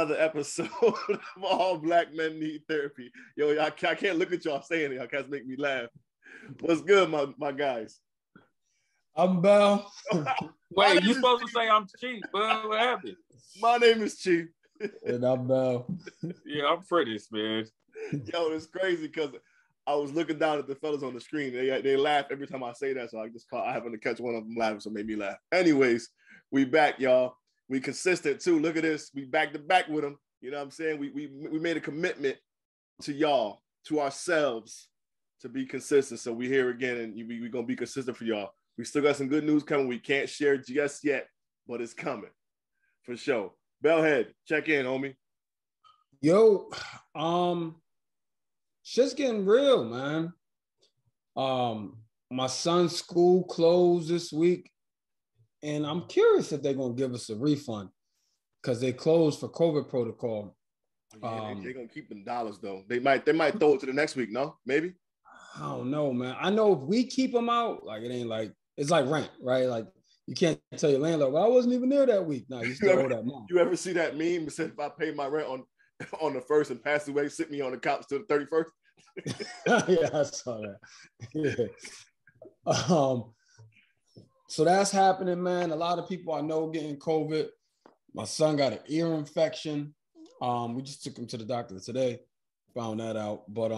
another episode of All Black Men Need Therapy. Yo, I can't look at y'all saying it. Y'all guys make me laugh. What's good, my guys? I'm Bell. Wait, you supposed to say I'm Chief, but what happened? My name is Chief. And I'm Bell. Yeah, I'm Prentice, man. Yo, it's crazy because I was looking down at the fellas on the screen. They laugh every time I say that, so I happen to catch one of them laughing, so it made me laugh. Anyways, we back, y'all. We consistent too. Look at this. We back to back with them. You know what I'm saying? We made a commitment to y'all, to ourselves, to be consistent. So we here again, and we gonna be consistent for y'all. We still got some good news coming. We can't share just yet, but it's coming for sure. Bellhead, check in, homie. Yo, shit's getting real, man. My son's school closed this week, and I'm curious if they're gonna give us a refund because they closed for COVID protocol. Yeah, they're gonna keep them dollars though. They might throw it to the next week. No, maybe. I don't know, man. I know if we keep them out, like it ain't like it's like rent, right? Like you can't tell your landlord, "Well, I wasn't even there that week." No, you still owe that money. You ever see that meme that said if I pay my rent on the first and pass away, sit me on the couch till the 31st? Yeah, I saw that. Yeah. So that's happening, man. A lot of people I know getting COVID. My son got an ear infection. We just took him to the doctor today. Found that out. But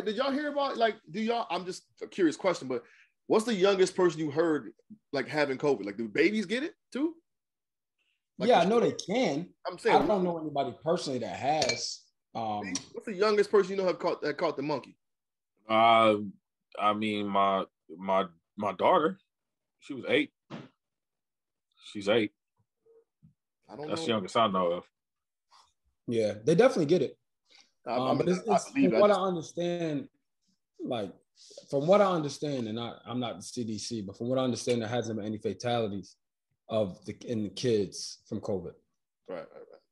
did y'all hear about I'm just a curious question, but what's the youngest person you heard like having COVID? Like, do babies get it too? Like yeah, I know they can. I'm saying I don't know anybody personally that has. What's the youngest person you know have caught the monkey? I mean, my daughter, she was 8. She's 8. That's the youngest I know of. Yeah, they definitely get it. But from what I understand, and I'm not the CDC, but from what I understand, there hasn't been any fatalities in the kids from COVID. Right.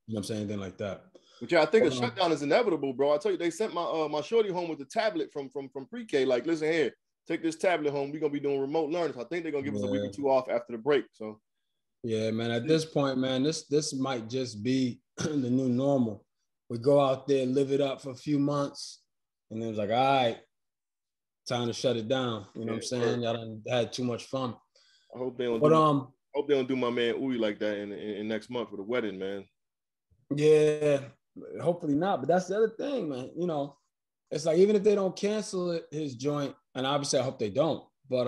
You know what I'm saying? Anything like that. But yeah, I think a shutdown is inevitable, bro. I tell you, they sent my shorty home with the tablet from pre-K. Like, listen here, take this tablet home. We're gonna be doing remote learning. So I think they're gonna give us a week or two off after the break. So yeah, man. At this point, man, this might just be the new normal. We go out there, live it up for a few months, and then it's like, all right, time to shut it down. You know what I'm saying? Y'all done had too much fun. I hope they don't. Hope they don't do my man Uwe like that in next month for the wedding, man. Yeah, hopefully not. But that's the other thing, man. You know, it's like even if they don't cancel his joint, and obviously I hope they don't. But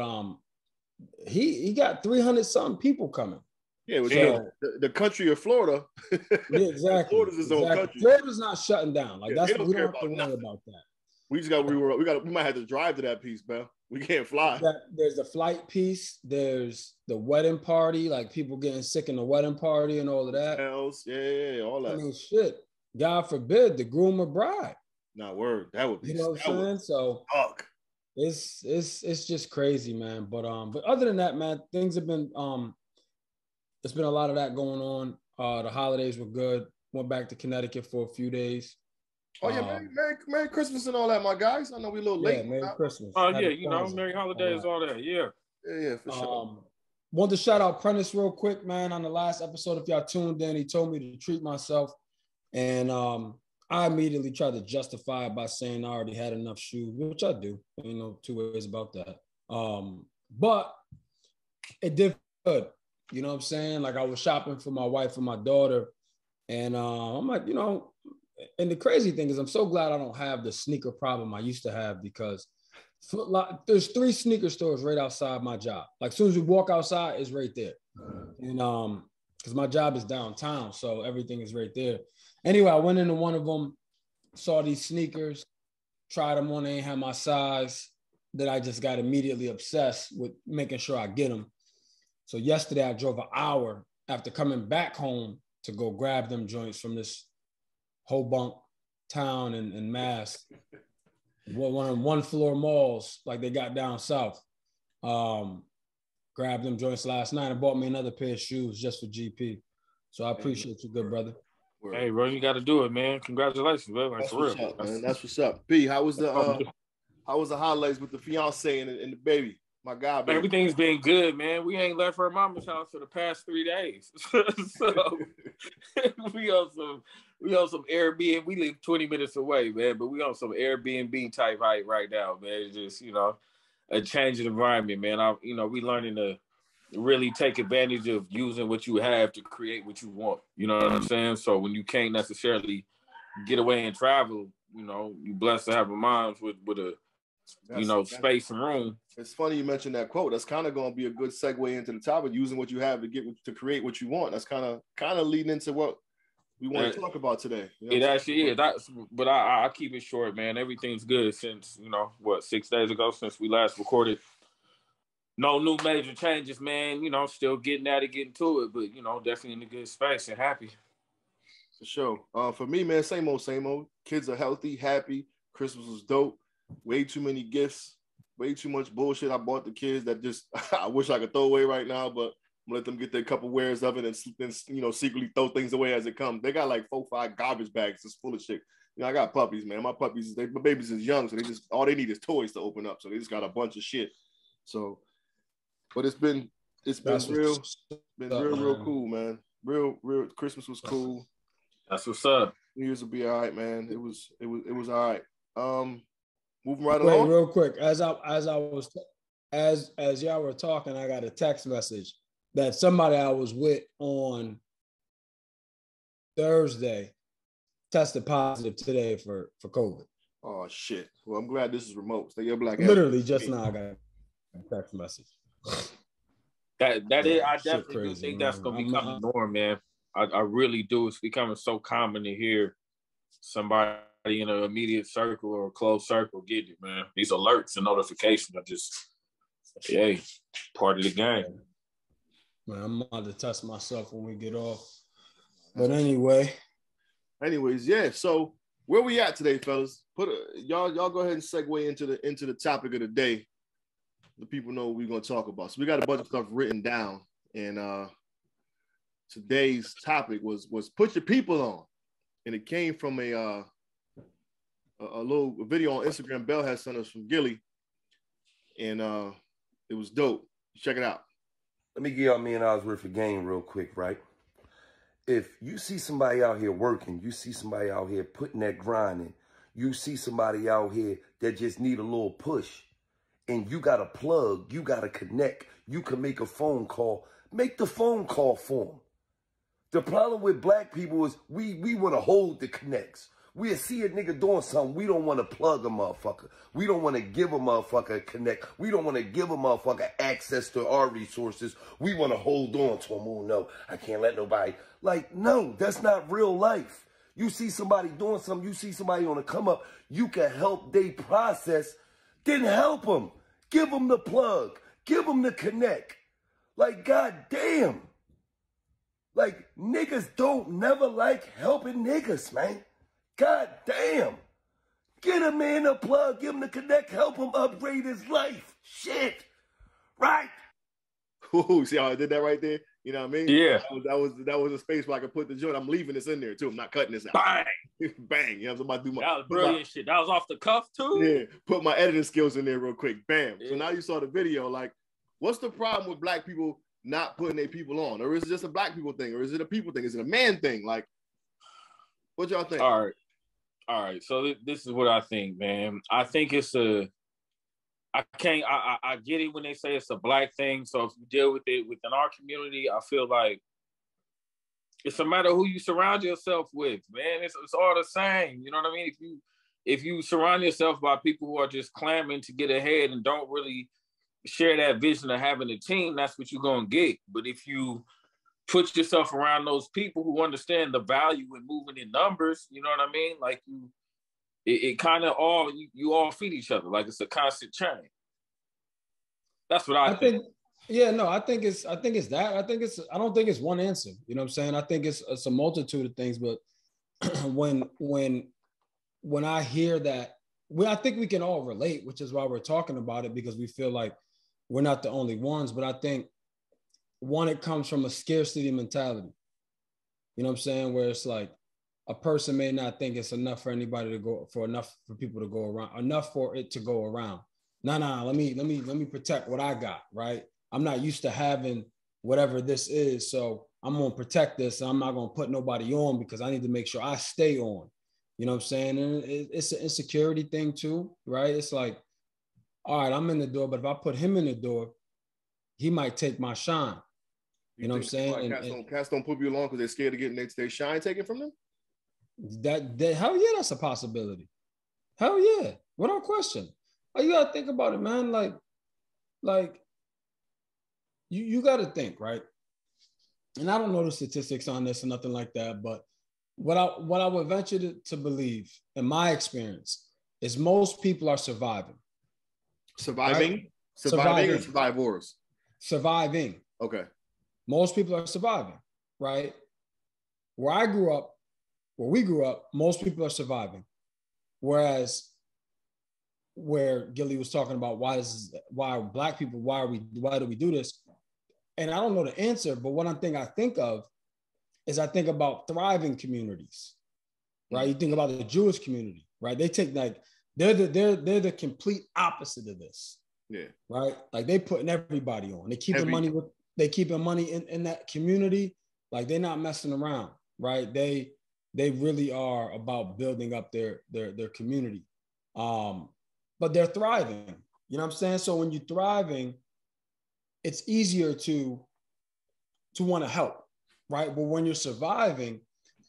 he got 300-something people coming. Yeah, the country of Florida. Yeah, exactly. Florida's his own country. Florida's not shutting down. Like we don't have to worry about that. We might have to drive to that piece, bro. We can't fly. There's the flight piece. There's the wedding party, like people getting sick in the wedding party and all of that. Yeah, all that. I mean, shit. God forbid the groom or bride. Not word. That would be. You know what I'm saying? So it's just crazy, man. But other than that, man, things have been there's been a lot of that going on. The holidays were good. Went back to Connecticut for a few days. Oh yeah, Merry Christmas and all that, my guys. I know we're a little late. Merry Christmas. Oh yeah, Merry holidays, all that. Yeah. Yeah, for sure. Want to shout out Prentice real quick, man. On the last episode, if y'all tuned in, he told me to treat myself, and I immediately tried to justify it by saying I already had enough shoes, which I do. Ain't no two ways about that. But it did good. You know what I'm saying? Like I was shopping for my wife and my daughter, and I'm like, you know. And the crazy thing is, I'm so glad I don't have the sneaker problem I used to have because there's 3 sneaker stores right outside my job. Like as soon as we walk outside, it's right there. And because my job is downtown, so everything is right there. Anyway, I went into one of them, saw these sneakers, tried them on, they ain't have my size. Then I just got immediately obsessed with making sure I get them. So yesterday I drove an hour after coming back home to go grab them joints from this Hobunk town in Mass, one floor malls like they got down south. Grabbed them joints last night and bought me another pair of shoes just for GP. So I appreciate you, good brother. Hey, bro, you got to do it, man. Congratulations, man. Like, for real. Up, man. That's what's up. P, how was the holidays with the fiance and the baby? My God, baby. Everything's been good, man. We ain't left her mama's house for the past 3 days. So we We on some Airbnb. We live 20 minutes away, man, but we on some Airbnb type height right now, man. It's just, a change of environment, man. We learning to really take advantage of using what you have to create what you want. You know what I'm saying? So when you can't necessarily get away and travel, you're blessed to have a mind with a space and room. It's funny you mentioned that quote. That's kind of going to be a good segue into the topic, using what you have to create what you want. That's kind of leading into what we want to talk about today. It actually is. But I keep it short, man. Everything's good since, 6 days ago since we last recorded. No new major changes, man. Still getting to it, but, definitely in a good space and happy. For sure. For me, man, same old. Kids are healthy, happy. Christmas was dope. Way too many gifts. Way too much bullshit I bought the kids that just I wish I could throw away right now, but I'm gonna let them get their couple wears of it and secretly throw things away as it comes. They got like 4-5 garbage bags just full of shit. I got puppies, man. My babies is young, so all they need is toys to open up. So they just got a bunch of shit. So, but it's been real cool, man. Real Christmas was cool. That's what's up. New Year's will be all right, man. It was all right. Moving right along. Real quick, as y'all were talking, I got a text message that somebody I was with on Thursday tested positive today for COVID. Oh shit! Well, I'm glad this is remote. Stay your black ass. Literally just now I got a text message. I definitely do think that's gonna become the norm, man. I really do. It's becoming so common to hear somebody in an immediate circle or a close circle get it, man. These alerts and notifications are just, part of the game. Man, I'm about to test myself when we get off. But anyways, yeah. So where we at today, fellas? Y'all go ahead and segue into the topic of the day. The people know what we're gonna talk about. So we got a bunch of stuff written down, and today's topic was put your people on, and it came from a little video on Instagram Bell has sent us from Gillie, and it was dope. Check it out. Let me give y'all $1 million worth of game real quick, right? If you see somebody out here working, you see somebody out here putting that grind in, you see somebody out here that just need a little push, and you got a plug, you got to connect, you can make a phone call, make the phone call for them. The problem with black people is we want to hold the connects. We see a nigga doing something, we don't want to plug a motherfucker. We don't want to give a motherfucker a connect. We don't want to give a motherfucker access to our resources. We want to hold on to them. Oh, no, I can't let nobody. Like, no, that's not real life. You see somebody doing something, you see somebody on the come up, you can help they process, then help them. Give them the plug. Give them the connect. Like, goddamn. Like, niggas don't never like helping niggas, man. God damn. Get a man a plug, give him the connect, help him upgrade his life. Shit. Right? Ooh, see how I did that right there? You know what I mean? Yeah. That was a space where I could put the joint. I'm leaving this in there too. I'm not cutting this out. Bang. Bang. You know, somebody do that was brilliant shit. That was off the cuff too. Yeah. Put my editing skills in there real quick. Bam. Yeah. So now you saw the video. Like, what's the problem with black people not putting their people on? Or is it just a black people thing? Or is it a people thing? Is it a man thing? Like, what y'all think? All right. So this is what I think, man. I think it's I get it when they say it's a black thing. So if you deal with it within our community, I feel like it's a matter of who you surround yourself with, man. It's all the same. You know what I mean? If you surround yourself by people who are just clamoring to get ahead and don't really share that vision of having a team, that's what you're gonna get. But if you put yourself around those people who understand the value in moving in numbers, you know what I mean? Like it kind of you all feed each other. Like it's a constant chain. That's what I think. Yeah, no, I think it's that. I don't think it's one answer. You know what I'm saying? I think it's a multitude of things. But when I hear that, I think we can all relate, which is why we're talking about it, because we feel like we're not the only ones. But I think one, it comes from a scarcity mentality. You know what I'm saying? Where it's like a person may not think it's enough for anybody to go, enough for people to go around, enough for it to go around. No, let me protect what I got, right? I'm not used to having whatever this is. So I'm gonna protect this. And I'm not gonna put nobody on because I need to make sure I stay on. You know what I'm saying? And it's an insecurity thing too, right? It's like, all right, I'm in the door, but if I put him in the door, he might take my shine. You know what I'm saying? Cats don't put you along because they're scared of getting their shine taken from them? That hell yeah, that's a possibility. Hell yeah, without question. You gotta think about it, man. Like you gotta think, right? And I don't know the statistics on this or nothing like that, but what I would venture to believe, in my experience, is most people are surviving. Surviving? Right? Surviving or survivors? Surviving. Okay. Most people are surviving, right? Where we grew up, most people are surviving. Whereas where Gillie was talking about why Black people, why do we do this? And I don't know the answer, but one thing I think of is I think about thriving communities, right? You think about the Jewish community, right? They take they're the complete opposite of this. Yeah. Right? Like they putting everybody on. They keeping money in that community. Like they're not messing around, right? They really are about building up their community. But they're thriving. You know what I'm saying? So when you're thriving, it's easier to want to help, right? But when you're surviving,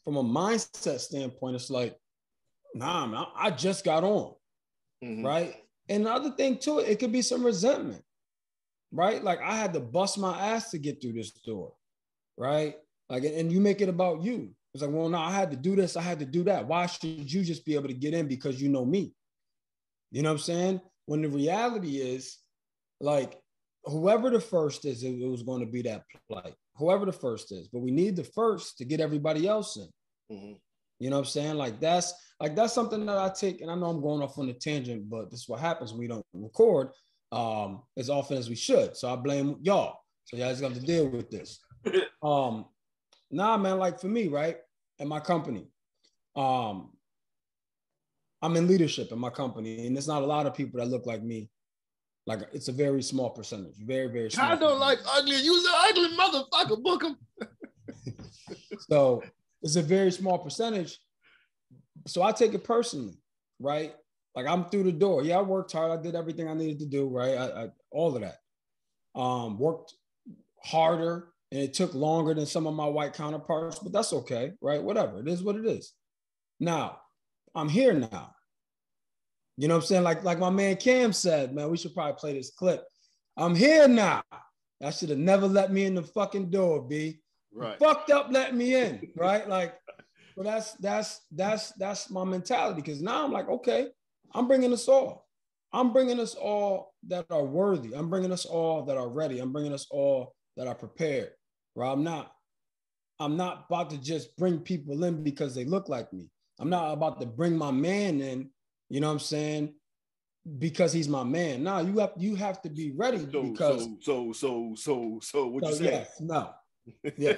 from a mindset standpoint, it's like, nah, man, I just got on, right? And the other thing too, it could be some resentment, right? Like I had to bust my ass to get through this door, right? Like, and you make it about you. It's like, well, no, I had to do this, I had to do that. Why should you just be able to get in because you know me? You know what I'm saying? When the reality is, like, whoever the first is, it was going to be that plight. Whoever the first is, but we need the first to get everybody else in. You know what I'm saying? Like that's something that I take, and I know I'm going off on a tangent, but this is what happens when we don't record as often as we should. So I blame y'all. So y'all just have to deal with this. Nah, man, like for me, right? In my company, I'm in leadership in my company, and there's not a lot of people that look like me. Like it's a very small percentage, very, very small. I don't like ugly. You's an ugly motherfucker. Book him. So it's a very small percentage. So I take it personally, right? Like I'm through the door. Yeah, I worked hard. I did everything I needed to do, right? I all of that. Worked harder, and it took longer than some of my white counterparts, but that's okay, right? Whatever. It is what it is. Now, I'm here now. You know what I'm saying? Like my man Cam said, man, we should probably play this clip. I'm here now. I should have never let me in the fucking door, B. Right. Fucked up, let me in, right? Like, well, that's my mentality. Because now I'm like, okay, I'm bringing us all. I'm bringing us all that are worthy. I'm bringing us all that are ready. I'm bringing us all that are prepared. Right? I'm not about to just bring people in because they look like me. I'm not about to bring my man in. You know what I'm saying? Because he's my man. Now you have to be ready because. So what you saying? Yes, no. Yeah.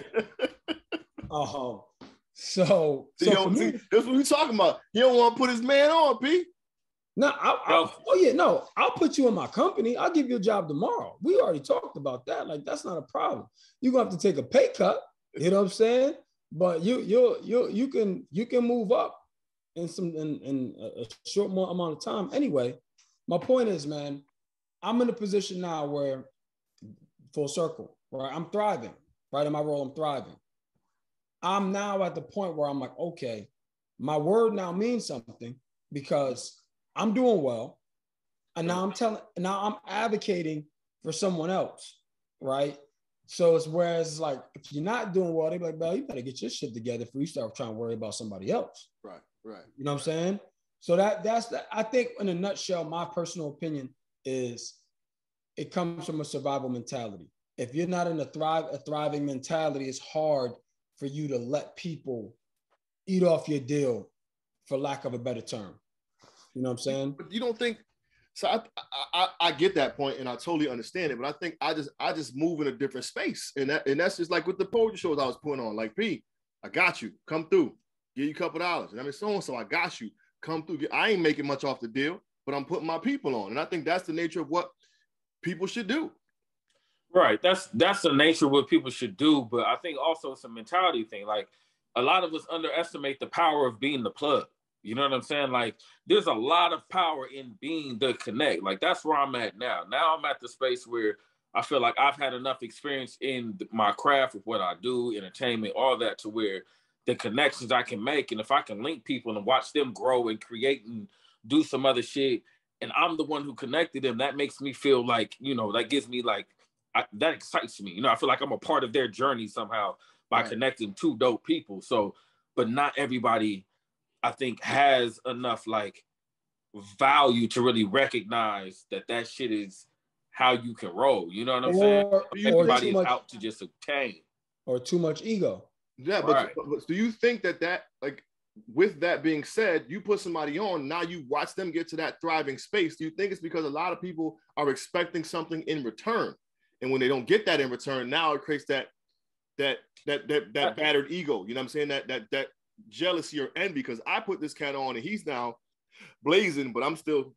So for me, that's what we talking about. He don't want to put his man on, P. No, I'll put you in my company. I'll give you a job tomorrow. We already talked about that. Like that's not a problem. You're gonna have to take a pay cut. You know what I'm saying? But you can move up in a short amount of time. Anyway, my point is, man, I'm in a position now where full circle, right? I'm thriving, right? In my role, I'm thriving. I'm now at the point where I'm like, okay, my word now means something because I'm doing well. And now I'm advocating for someone else, right? So it's whereas like, if you're not doing well, they be like, "Bell, you better get your shit together before you start trying to worry about somebody else." Right. You know what I'm saying? So that's I think in a nutshell, my personal opinion is it comes from a survival mentality. If you're not in a thriving mentality, it's hard for you to let people eat off your deal, for lack of a better term. You know what I'm saying? But you don't think so? I get that point, and I totally understand it. But I think I just move in a different space, and that's just like with the poetry shows I was putting on. Like, P, I got you. Come through. Give you a couple dollars. And I mean, so I got you. Come through. I ain't making much off the deal, but I'm putting my people on, and I think that's the nature of what people should do. Right. That's the nature of what people should do. But I think also it's a mentality thing. Like a lot of us underestimate the power of being the plug. You know what I'm saying? Like there's a lot of power in being the connect. Like that's where I'm at now. Now I'm at the space where I feel like I've had enough experience in my craft with what I do, entertainment, all that, to where the connections I can make, and if I can link people and watch them grow and create and do some other shit, and I'm the one who connected them, that makes me feel like, you know, that gives me like, that excites me. You know, I feel like I'm a part of their journey somehow by connecting two dope people. So, but not everybody, I think, has enough like value to really recognize that that shit is how you can roll. You know what I'm saying? Everybody is out to just obtain. Or too much ego. Yeah, but do you think that like, with that being said, you put somebody on, now you watch them get to that thriving space. Do you think it's because a lot of people are expecting something in return? And when they don't get that in return, now it creates that battered ego. You know what I'm saying? That jealousy or envy, because I put this cat on and he's now blazing, but I'm still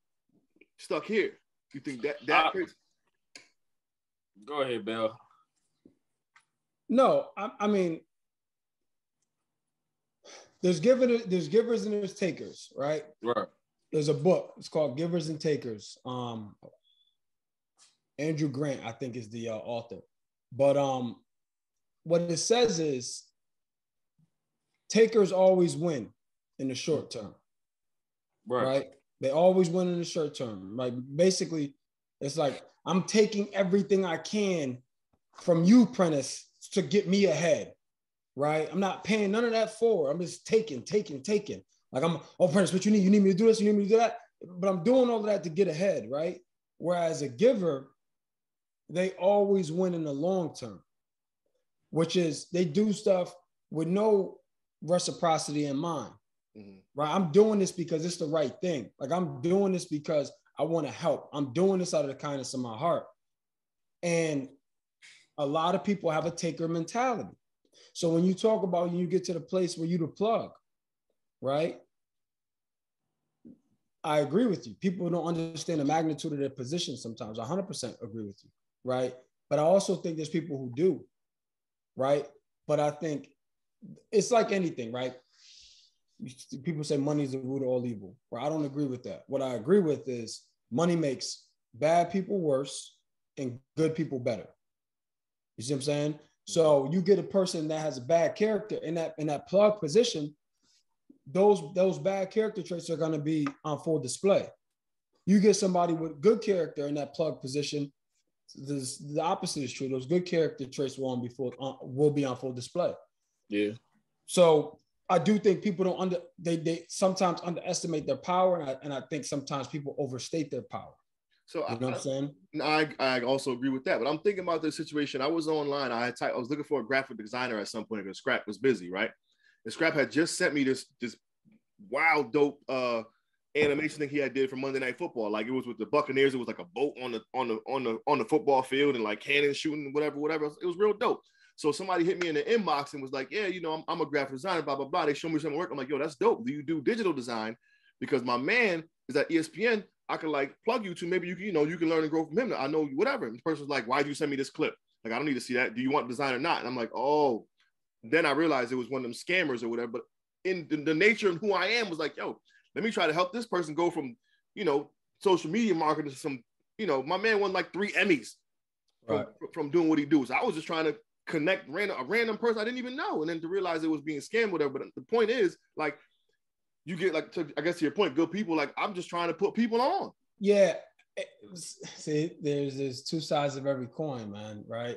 stuck here. You think that creates? Go ahead, Bill. No, I mean, there's givers and there's takers, right? Right. There's a book. It's called Givers and Takers. Andrew Grant, I think, is the author. But what it says is takers always win in the short term. Right? They always win in the short term. Like basically, it's like I'm taking everything I can from you, Prentice, to get me ahead. Right? I'm not paying none of that forward. I'm just taking. Like Prentice, what you need? You need me to do this? You need me to do that? But I'm doing all of that to get ahead, right? Whereas a giver, they always win in the long term, which is they do stuff with no reciprocity in mind. Mm-hmm. Right? I'm doing this because it's the right thing. Like I'm doing this because I want to help. I'm doing this out of the kindness of my heart. And a lot of people have a taker mentality. So when you talk about you get to the place where you the plug, right? I agree with you. People don't understand the magnitude of their position sometimes. I 100% agree with you, right? But I also think there's people who do, right? But I think it's like anything, right? People say money is the root of all evil. Well, I don't agree with that. What I agree with is money makes bad people worse and good people better. You see what I'm saying? So you get a person that has a bad character in that plug position, those bad character traits are going to be on full display. You get somebody with good character in that plug position, the opposite is true. Those good character traits will be on full display. Yeah. So I do think people they sometimes underestimate their power, and I think sometimes people overstate their power. So you know what I'm saying? I also agree with that, but I'm thinking about this situation. I was online. I was looking for a graphic designer at some point because Scrap was busy, right? And Scrap had just sent me this wild dope animation thing he did for Monday Night Football. Like it was with the Buccaneers. It was like a boat on the football field and like cannon shooting, whatever. It was real dope. So somebody hit me in the inbox and was like, yeah, you know, I'm a graphic designer, blah, blah, blah. They showed me some work. I'm like, yo, that's dope. Do you do digital design? Because my man is at ESPN. I can like plug you to, maybe you can learn and grow from him. I know whatever. And the person was like, why'd you send me this clip? Like, I don't need to see that. Do you want design or not? And I'm like, oh, then I realized it was one of them scammers or whatever. But in the nature of who I am was like, yo, let me try to help this person go from, social media marketing to some, my man won like 3 Emmys from doing what he do. So I was just trying to connect a random person I didn't even know. And then to realize it was being scammed, whatever. But the point is, like, you get like, I guess to your point, good people, like I'm just trying to put people on. Yeah. See, there's 2 sides of every coin, man, right?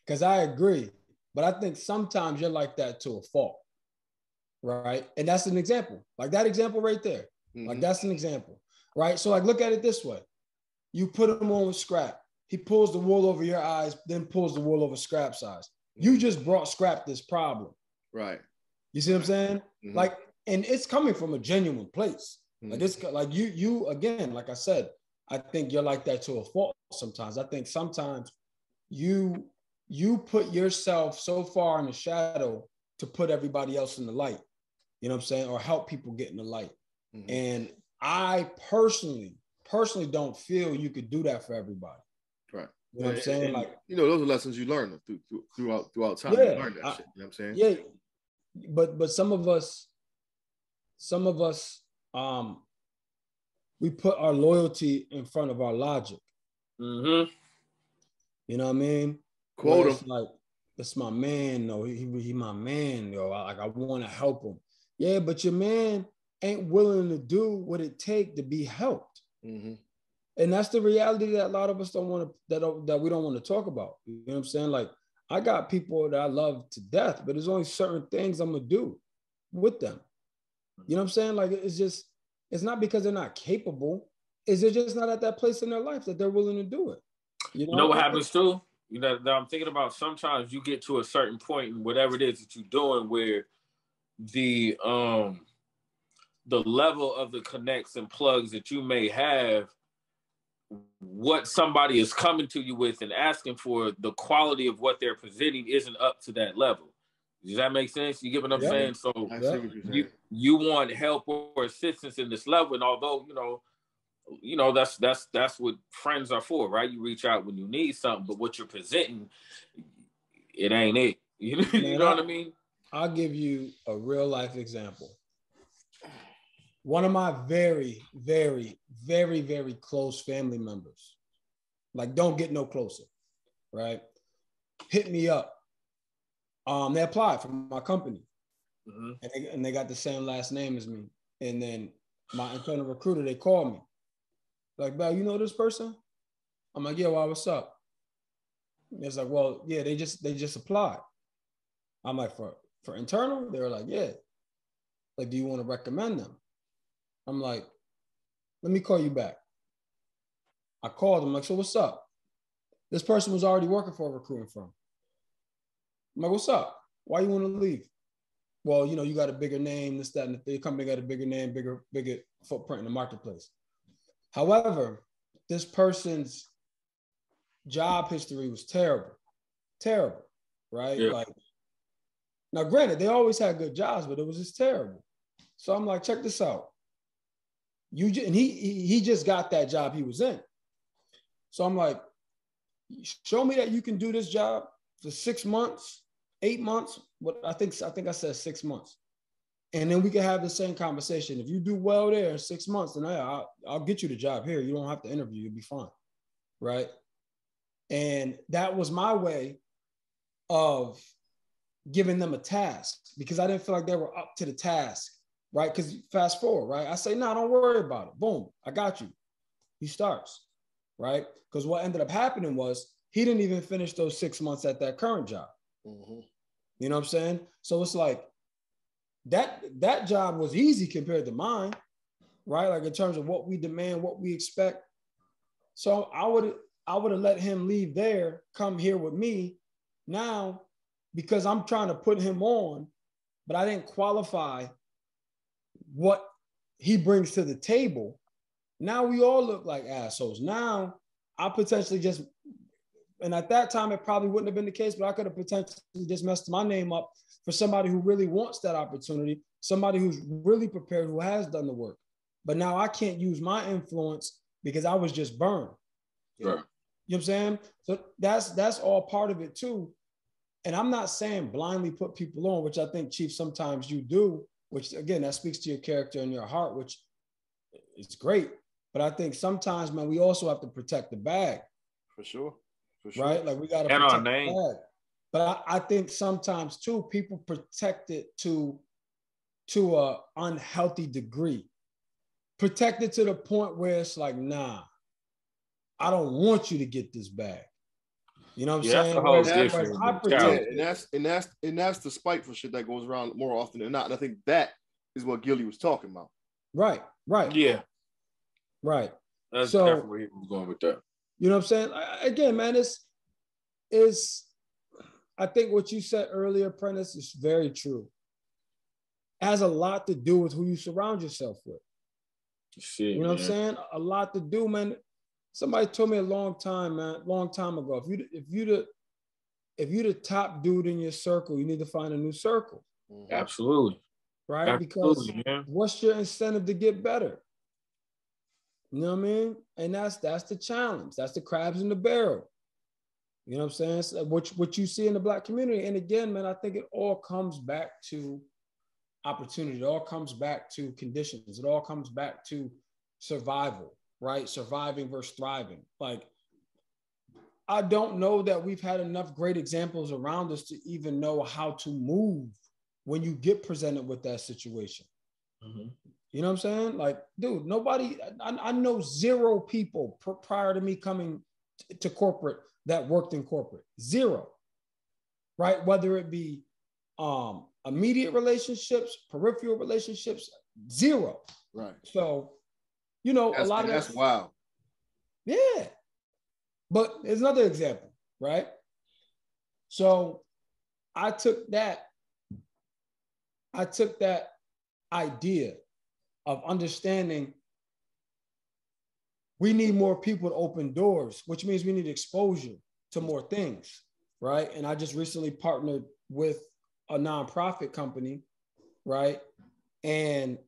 Because I agree. But I think sometimes you're like that to a fault, right? And that's an example. Like that example right there. Mm-hmm. Like that's an example, right? So like look at it this way. You put him on with Scrap. He pulls the wool over your eyes, then pulls the wool over Scrap's eyes. You just brought Scrap this problem. Right. You see what I'm saying? Mm-hmm. Like, and it's coming from a genuine place. Mm-hmm. Like it's like you again, like I said, I think you're like that to a fault sometimes. I think sometimes you put yourself so far in the shadow to put everybody else in the light. You know what I'm saying? Or help people get in the light. Mm-hmm. And I personally don't feel you could do that for everybody. Right. You know what I'm saying? And, like, you know, those are lessons you learn throughout time. Yeah, You learn that shit. You know what I'm saying? Yeah, but some of us, we put our loyalty in front of our logic. Mm-hmm. You know what I mean? Quote him. It's like, that's my man. No, he my man. Yo, I want to help him. Yeah, but your man ain't willing to do what it take to be helped. Mm-hmm. And that's the reality that a lot of us don't want to, that we don't want to talk about. You know what I'm saying? Like, I got people that I love to death, but there's only certain things I'm gonna do with them. You know what I'm saying? Like, it's not because they're not capable. Is they're just not at that place in their life that they're willing to do it. You know what happens too? You know, that I'm thinking about, sometimes you get to a certain point in whatever it is that you're doing where the level of the connects and plugs that you may have, what somebody is coming to you with and asking for, the quality of what they're presenting isn't up to that level. Does that make sense? You get what I'm saying? So I see what you're saying. You want help or assistance in this level, and although you know that's what friends are for, right? You reach out when you need something, but what you're presenting, it ain't it. You know what I mean? I'll give you a real life example. One of my very, very, very, very close family members, like, don't get no closer, right? Hit me up. They applied for my company, and they got the same last name as me. And then my internal recruiter, they called me, like, "Bro, you know this person?" I'm like, "Yeah, why? What's up?" It's like, "Well, yeah, they just applied." I'm like, for internal? They were like, "Yeah." Like, "Do you want to recommend them?" I'm like, "Let me call you back." I called him, like, "So what's up?" This person was already working for a recruiting firm. I'm like, "What's up? Why you want to leave?" "Well, you know, you got a bigger name, this, that, and the company got a bigger name, bigger footprint in the marketplace." However, this person's job history was terrible, right? Yeah. Like, now granted, they always had good jobs, but it was just terrible. So I'm like, check this out. And he just got that job he was in. So I'm like, show me that you can do this job for 6 months, 8 months. What I think I said 6 months. And then we can have the same conversation. If you do well there in 6 months, then I'll get you the job here. You don't have to interview. You'll be fine. Right. And that was my way of giving them a task, because I didn't feel like they were up to the task. Right. Because fast forward, right? I say, "No, don't worry about it. Boom, I got you." He starts. Right. Because what ended up happening was he didn't even finish those 6 months at that current job. Mm-hmm. You know what I'm saying? So it's like, that job was easy compared to mine, right? Like, in terms of what we demand, what we expect. So I would have let him leave there, come here with me now, because I'm trying to put him on, but I didn't qualify what he brings to the table. Now we all look like assholes. Now I potentially just, and at that time it probably wouldn't have been the case, but I could have potentially just messed my name up for somebody who really wants that opportunity, somebody who's really prepared, who has done the work. But now I can't use my influence because I was just burned. Right. You know what I'm saying? So that's all part of it too. And I'm not saying blindly put people on, which I think, Chief, sometimes you do, which again, that speaks to your character and your heart, which is great. But I think sometimes, man, we also have to protect the bag. For sure. Right? Like, we got to protect our name. The bag. But I think sometimes too, people protect it to an unhealthy degree. Protect it to the point where it's like, nah, I don't want you to get this bag. You know what I'm saying? And that's the spiteful shit that goes around more often than not. And I think that is what Gillie was talking about. Right. Yeah. Right. That's definitely where he was going with that. You know what I'm saying? Again, man, is I think what you said earlier, Prentice, is very true. It has a lot to do with who you surround yourself with. Shit, you know what I'm saying? A lot to do, man. Somebody told me a long time ago, if you're the top dude in your circle, you need to find a new circle. Absolutely. Right? Absolutely, because man. What's your incentive to get better? You know what I mean? And that's the challenge. That's the crabs in the barrel. You know what I'm saying? So what you see in the Black community. And again, man, I think it all comes back to opportunity. It all comes back to conditions. It all comes back to survival, right? Surviving versus thriving. Like, I don't know that we've had enough great examples around us to even know how to move when you get presented with that situation. Mm-hmm. You know what I'm saying? Like, dude, nobody, I know zero people prior to me coming to corporate that worked in corporate. Zero, right? Whether it be immediate relationships, peripheral relationships, zero. Right. So, you know, a lot of that's wild. Yeah. But there's another example, right? So I took that idea of understanding we need more people to open doors, which means we need exposure to more things, right? And I just recently partnered with a nonprofit company, right? And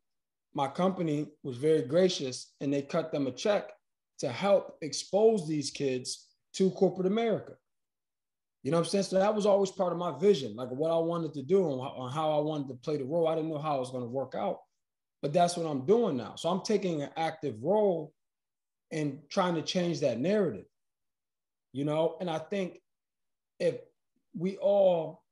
my company was very gracious and they cut them a check to help expose these kids to corporate America. You know what I'm saying? So that was always part of my vision, like what I wanted to do and how I wanted to play the role. I didn't know how it was going to work out, but that's what I'm doing now. So I'm taking an active role in trying to change that narrative, you know? And I think if we all,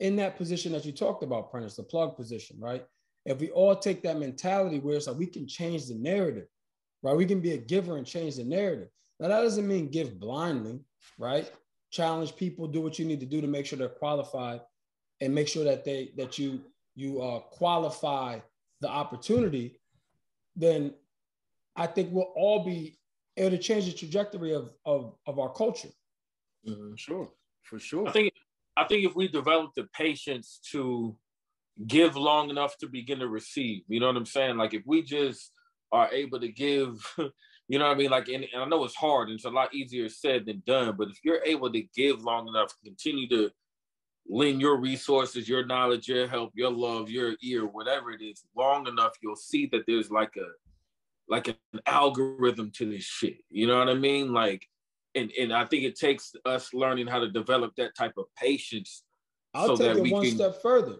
in that position that you talked about, Prentice, the plug position, right? If we all take that mentality where it's like we can change the narrative, right? We can be a giver and change the narrative. Now, that doesn't mean give blindly, right? Challenge people, do what you need to do to make sure they're qualified and make sure that you qualify the opportunity. Then I think we'll all be able to change the trajectory of our culture. Mm-hmm. Sure, for sure. I think if we develop the patience to give long enough to begin to receive, you know what I'm saying? Like if we just are able to give, you know what I mean? Like, and I know it's hard and it's a lot easier said than done, but if you're able to give long enough, continue to lend your resources, your knowledge, your help, your love, your ear, whatever it is, long enough, you'll see that there's like an algorithm to this shit. You know what I mean? Like, and I think it takes us learning how to develop that type of patience. I'll take it one step further.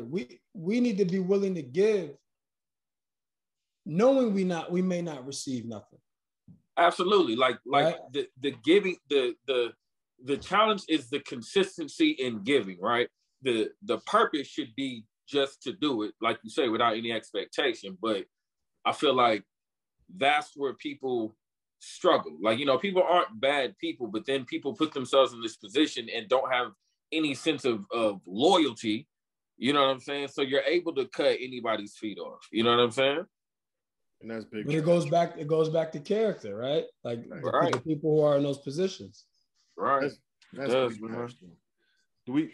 We need to be willing to give, knowing we may not receive nothing. Absolutely. Like right? the giving, the challenge is the consistency in giving, right? The purpose should be just to do it, like you say, without any expectation. But I feel like that's where people struggle. Like, you know, people aren't bad people, but then people put themselves in this position and don't have any sense of loyalty. You know what I'm saying? So you're able to cut anybody's feet off. You know what I'm saying? And that's big. But it goes back to character, right? Like the people who are in those positions. Right. That's big. Do we?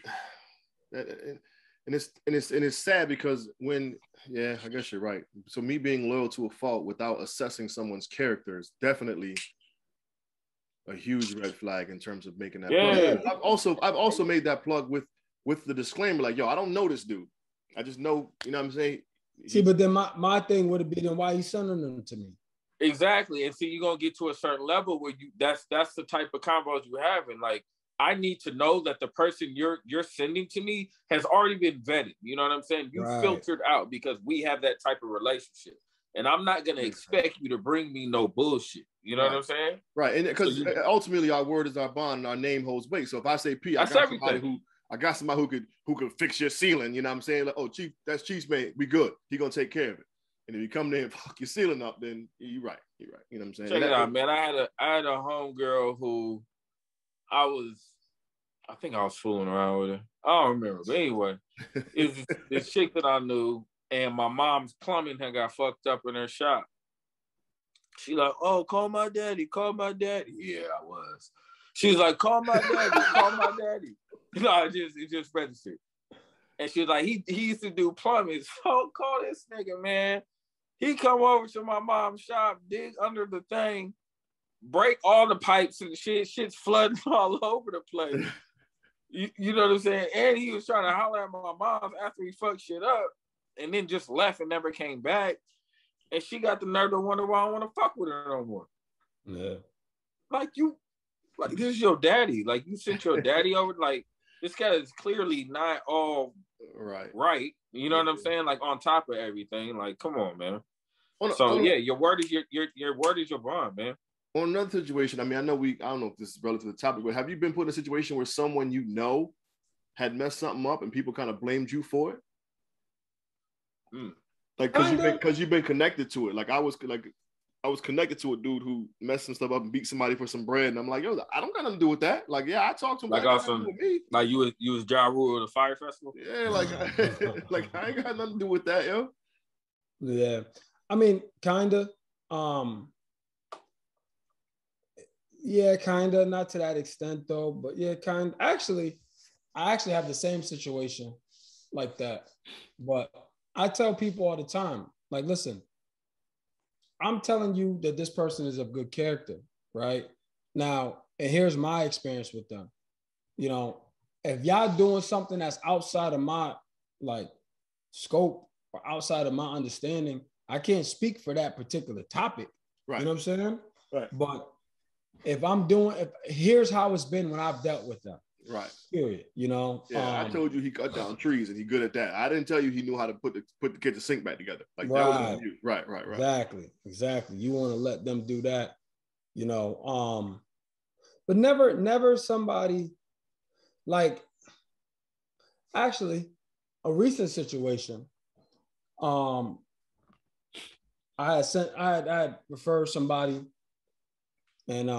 And it's sad because I guess you're right. So me being loyal to a fault without assessing someone's character is definitely a huge red flag in terms of making that plug. I've also made that plug with the disclaimer, like, yo, I don't know this dude. I just know, you know what I'm saying? See, but then my thing would have been, then why you sending them to me? Exactly. And see, you're gonna get to a certain level where that's the type of combos you have. And like, I need to know that the person you're sending to me has already been vetted. You know what I'm saying? You filtered out because we have that type of relationship. And I'm not gonna expect you to bring me no bullshit. You know what I'm saying? Right. And because ultimately our word is our bond and our name holds weight. So if I say P, I got somebody who could fix your ceiling, you know what I'm saying? Like, oh, Chief, that's Chief's man, we good. He gonna take care of it. And if you come there and fuck your ceiling up, then you're right. You know what I'm saying? Check it out, man. I had a homegirl who I think I was fooling around with her. I don't remember. But anyway, it was this chick that I knew, and my mom's plumbing had got fucked up in her shop. She like, oh, call my daddy. Yeah, I was. She's like, call my daddy. You know, it just registered. And she was like, he used to do plumbing. So call this nigga, man. He come over to my mom's shop, dig under the thing, break all the pipes and shit's flooding all over the place. You know what I'm saying? And he was trying to holler at my mom after he fucked shit up and then just left and never came back. And she got the nerve to wonder why I don't want to fuck with her no more. Yeah. Like, you Like, this is your daddy. Like, you sent your daddy over. Like, this guy is clearly not all right. You know what I'm saying? Like, on top of everything. Like, come on, man. Your word is your word is your bond, man. On another situation, I mean, I don't know if this is relative to the topic, but have you been put in a situation where someone you know had messed something up and people kind of blamed you for it? Like, because you've been connected to it. Like, I was connected to a dude who messed some stuff up and beat somebody for some bread, and I'm like, yo, I don't got nothing to do with that. Like, yeah, I talked to him. Like, awesome. Like, you was Ja Rule at the Fire Festival. Yeah, like, like I ain't got nothing to do with that, yo. Yeah, I mean, kinda. Yeah, kinda. Not to that extent though, but yeah, kind. Actually, I actually have the same situation like that, but I tell people all the time, like, listen, I'm telling you that this person is of good character, right? Now, and here's my experience with them. You know, if y'all doing something that's outside of my like scope or outside of my understanding, I can't speak for that particular topic. Right. You know what I'm saying? Right. But here's how it's been when I've dealt with them. Right. Period. You know. Yeah, I told you he cut down trees and he good at that. I didn't tell you he knew how to put the kitchen sink back together. Like that was on you. Right. Exactly. You want to let them do that, you know. But never somebody like actually a recent situation. I had referred somebody and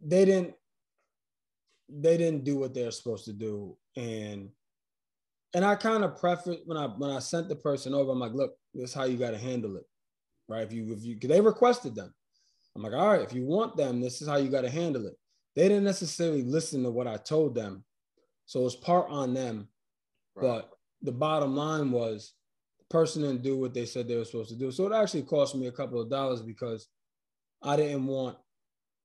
they didn't do what they're supposed to do. And I kind of preface when I sent the person over, I'm like, look, this is how you got to handle it. Right. If you, cause they requested them. I'm like, all right, if you want them, this is how you got to handle it. They didn't necessarily listen to what I told them. So it's part on them. Right. But the bottom line was the person didn't do what they said they were supposed to do. So it actually cost me a couple of dollars because I didn't want,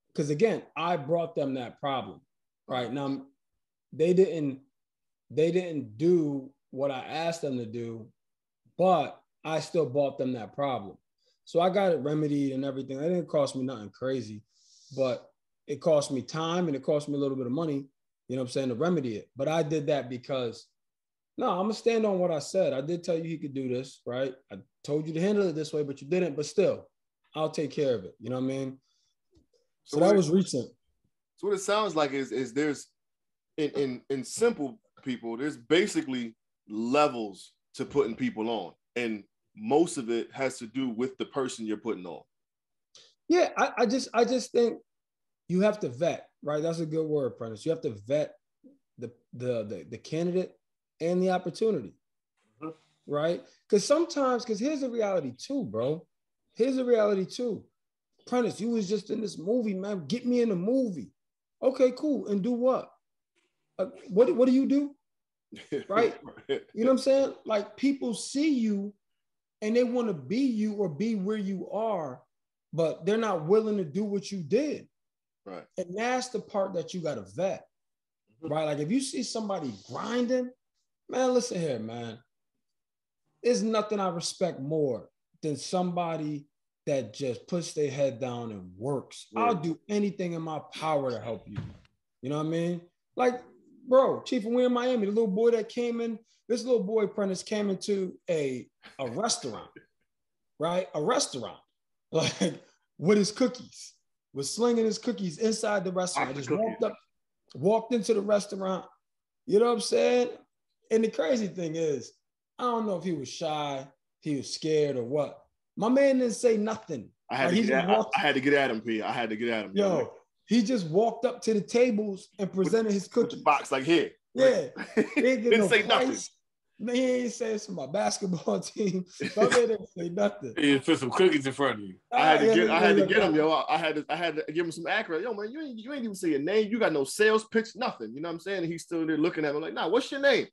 because again, I brought them that problem. Right. Now they didn't do what I asked them to do, but I still bought them that problem. So I got it remedied and everything. It didn't cost me nothing crazy, but it cost me time and it cost me a little bit of money, you know what I'm saying, to remedy it. But I did that because, no, I'm going to stand on what I said. I did tell you he could do this, right? I told you to handle it this way, but you didn't. But still, I'll take care of it. You know what I mean? So that was recent. So what it sounds like is there's, in simple people, there's basically levels to putting people on. And most of it has to do with the person you're putting on. Yeah, I just think you have to vet, right? That's a good word, Prentice. You have to vet the candidate and the opportunity, right? Because here's the reality too, bro. Here's the reality too. Prentice, you was just in this movie, man. Get me in the movie. Okay, cool. And do what? What do you do? Right? You know what I'm saying? Like people see you and they want to be you or be where you are, but they're not willing to do what you did. Right. And that's the part that you got to vet, right? Like if you see somebody grinding, man, listen here, man. There's nothing I respect more than somebody that just puts their head down and works. Right. I'll do anything in my power to help you. You know what I mean? Like, bro, Chief, when we were in Miami, the little boy that came in, this little boy Prentice came into a restaurant, right? A restaurant, like with his cookies, was slinging his cookies inside the restaurant. I just walked into the restaurant. You know what I'm saying? And the crazy thing is, I don't know if he was shy, he was scared or what. My man didn't say nothing. I had to get at him, P. I had to get at him. Yo, he just walked up to the tables and presented his cookies. With the box like here. Yeah. He didn't say nothing. Man, he ain't say it's for my basketball team. My man didn't say nothing. He put some cookies in front of you. I had to get him, yo. I had to give him some accurate. Yo, man, you ain't even say your name. You got no sales pitch, nothing. You know what I'm saying? And he's still there looking at me like, nah, what's your name?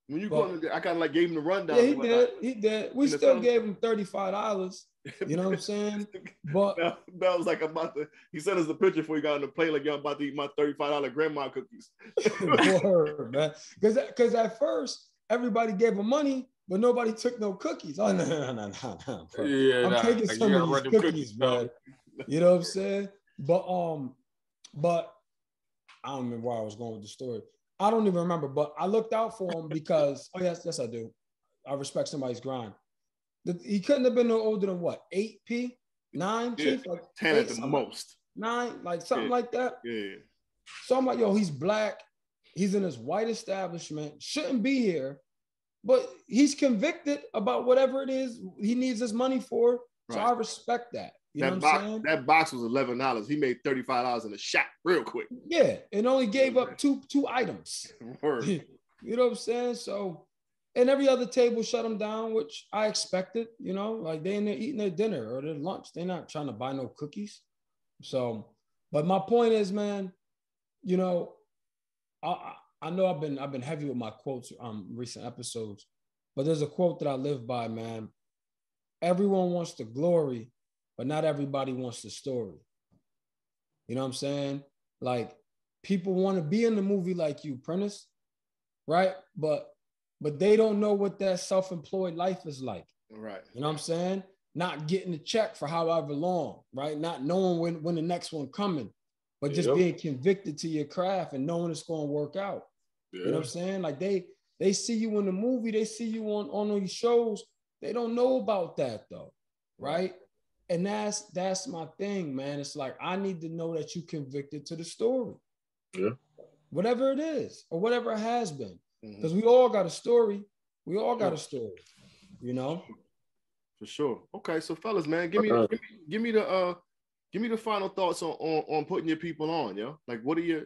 When you go, I kind of like gave him the rundown. Yeah, he did. We still gave him $35. You know what I'm saying? But Bell was like, he sent us the picture before he got on the plane, like, yo, I'm about to eat my $35 grandma cookies. Word, man. Because at first, everybody gave him money, but nobody took no cookies. Oh, no. Yeah, I'm taking some of these cookies, man. You know what I'm saying? But I don't remember where I was going with the story. I don't even remember, but I looked out for him because, oh yes, I do. I respect somebody's grind. He couldn't have been no older than what, 8P? 9, Yeah, Chief? Like 10 8, at the most. 9, like something like that. Yeah. So I'm like, yo, he's black. He's in this white establishment. Shouldn't be here. But he's convicted about whatever it is he needs his money for. So I respect that. You know what I'm saying? That box was $11. He made $35 in a shot real quick. Yeah, and only gave up two items. Word. You know what I'm saying? So, and every other table shut them down, which I expected. You know, like they in there eating their dinner or their lunch. They're not trying to buy no cookies. So, but my point is, man, you know, I know I've been heavy with my quotes recent episodes, but there's a quote that I live by, man. Everyone wants the glory, but not everybody wants the story. You know what I'm saying? Like people want to be in the movie like you, Prentice, right? But they don't know what that self-employed life is like. Right. You know what I'm saying? Not getting a check for however long, right? Not knowing when the next one coming, but just being convicted to your craft and knowing it's going to work out. Yeah. You know what I'm saying? Like they see you in the movie, they see you on these shows. They don't know about that though, right? And that's my thing, man. It's like I need to know that you convicted to the story. Yeah. Whatever it is, or whatever it has been. Because we all got a story. We all got a story, you know? For sure. Okay, so fellas, man, give me the final thoughts on putting your people on, yo. Like, what are your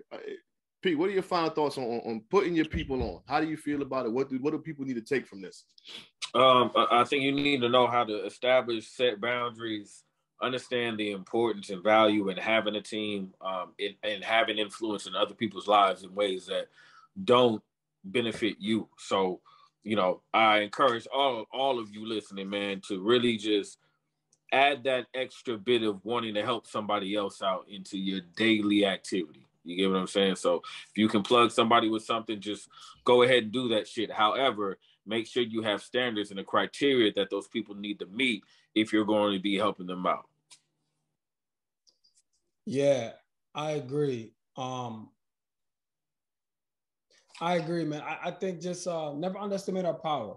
Pete? What are your final thoughts on putting your people on? How do you feel about it? What do people need to take from this? I think you need to know how to establish, set boundaries, understand the importance and value in having a team, and having influence in other people's lives in ways that don't benefit you. So, you know, I encourage all of you listening, man, to really just add that extra bit of wanting to help somebody else out into your daily activity. You get what I'm saying? So if you can plug somebody with something, just go ahead and do that shit. However, make sure you have standards and the criteria that those people need to meet if you're going to be helping them out. Yeah, I agree. I agree, man. I think just never underestimate our power,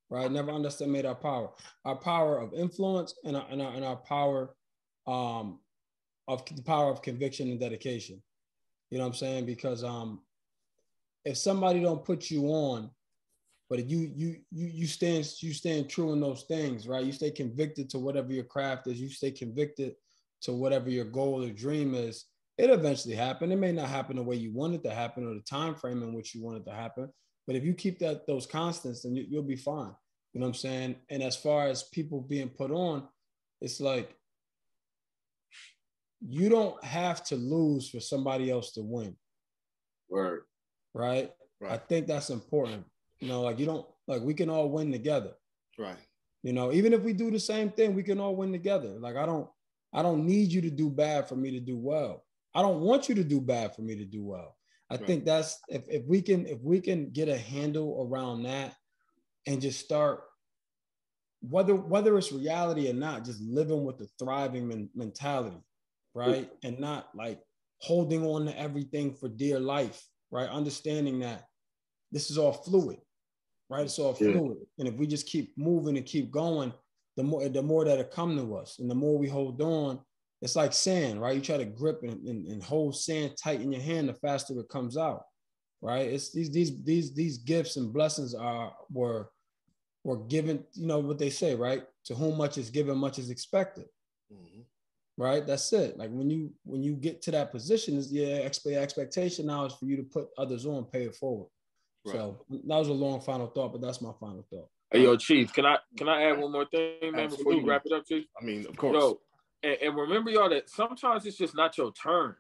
right? Never underestimate our power of influence, and our power of the power of conviction and dedication. You know what I'm saying? Because if somebody don't put you on, but you stand true in those things, right? You stay convicted to whatever your craft is. You stay convicted to whatever your goal or dream is. It eventually happen. It may not happen the way you want it to happen or the time frame in which you want it to happen. But if you keep those constants, then you'll be fine. You know what I'm saying? And as far as people being put on, it's like you don't have to lose for somebody else to win. Right? I think that's important. You know, like you don't, like we can all win together. Right. You know, even if we do the same thing, we can all win together. Like I don't need you to do bad for me to do well. I don't want you to do bad for me to do well. I think that's if we can get a handle around that and just start, whether it's reality or not, just living with the thriving mentality, right? And not like holding on to everything for dear life, right? Understanding that this is all fluid, right? It's all fluid. And if we just keep moving and keep going, the more that'll come to us. And the more we hold on, it's like sand, right? You try to grip and hold sand tight in your hand, the faster it comes out, right? It's these gifts and blessings were given, you know what they say, right? To whom much is given, much is expected. Mm-hmm. Right? That's it. Like when you get to that position, is your expectation now is for you to put others on, pay it forward. Right. So that was a long final thought, but that's my final thought. Hey, yo, Chief, can I add one more thing, man, before you wrap it up, Chief? I mean, of course. Yo, and remember, y'all, that sometimes it's just not your turn.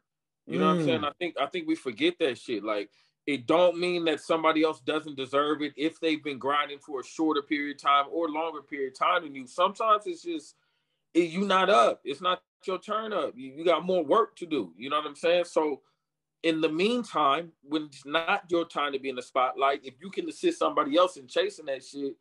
You know what I'm saying? I think we forget that shit. Like, it don't mean that somebody else doesn't deserve it if they've been grinding for a shorter period of time or longer period of time than you. Sometimes it's just you not up. It's not your turn up. You got more work to do. You know what I'm saying? So in the meantime, when it's not your time to be in the spotlight, if you can assist somebody else in chasing that shit,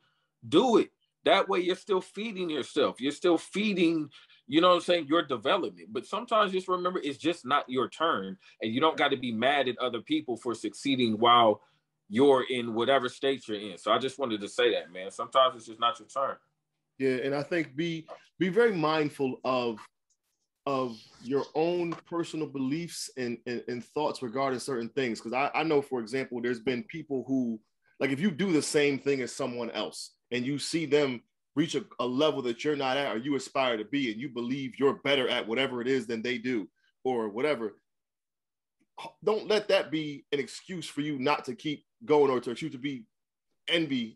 do it. That way you're still feeding yourself. You're still feeding you know what I'm saying, your development. But sometimes just remember, it's just not your turn, and you don't got to be mad at other people for succeeding while you're in whatever state you're in. So I just wanted to say that, man. Sometimes it's just not your turn. Yeah, and I think be very mindful of your own personal beliefs and thoughts regarding certain things. Because I know, for example, there's been people who, like, if you do the same thing as someone else and you see them reach a level that you're not at or you aspire to be, and you believe you're better at whatever it is than they do or whatever, don't let that be an excuse for you not to keep going or to you to be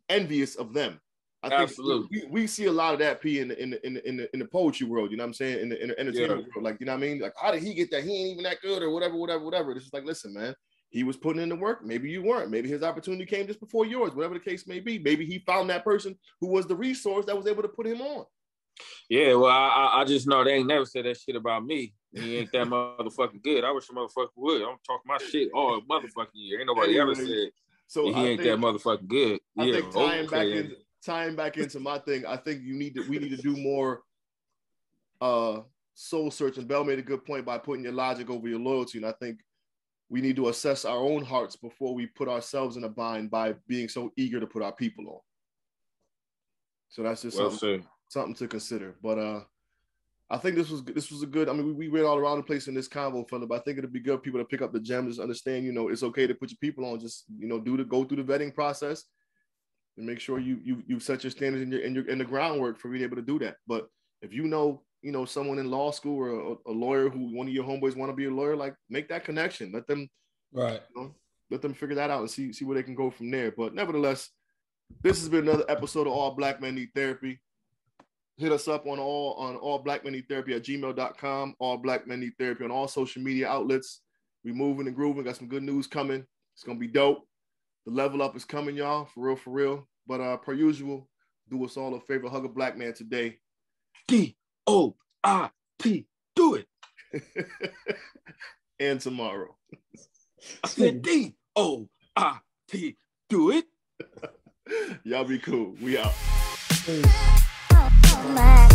envious of them. I think absolutely we see a lot of that in the poetry world, you know what I'm saying, in the entertainment world, like, you know what I mean, like, how did he get that? He ain't even that good or whatever. It's just like, listen, man, he was putting in the work. Maybe you weren't. Maybe his opportunity came just before yours, whatever the case may be. Maybe he found that person who was the resource that was able to put him on. Yeah, well, I just know they ain't never said that shit about me. He ain't that motherfucking good. I wish a motherfucker would. I'm talking my shit all motherfucking year. Ain't nobody ever said he ain't that motherfucking good. I think tying back into my thing, I think we need to do more soul searching. Bell made a good point by putting your logic over your loyalty, and I think we need to assess our own hearts before we put ourselves in a bind by being so eager to put our people on. So that's just something to consider. But I think this was a good. I mean, we went all around the place in this convo, fella, but I think it'd be good for people to pick up the gems, understand, you know, it's okay to put your people on. Just, you know, go through the vetting process and make sure you set your standards in the groundwork for being able to do that. But if you know someone in law school or a lawyer who one of your homeboys want to be a lawyer, like, make that connection. Let them let them figure that out and see where they can go from there. But nevertheless, this has been another episode of All Black Men Need Therapy. Hit us up on all Black Men Need Therapy at gmail.com, All Black Men Need Therapy on all social media outlets. We moving and grooving. Got some good news coming. It's gonna be dope. The level up is coming, y'all, for real. But per usual, do us all a favor, hug a black man today. DOIP, do it. And tomorrow. I said DOIP, do it. Y'all be cool. We out. My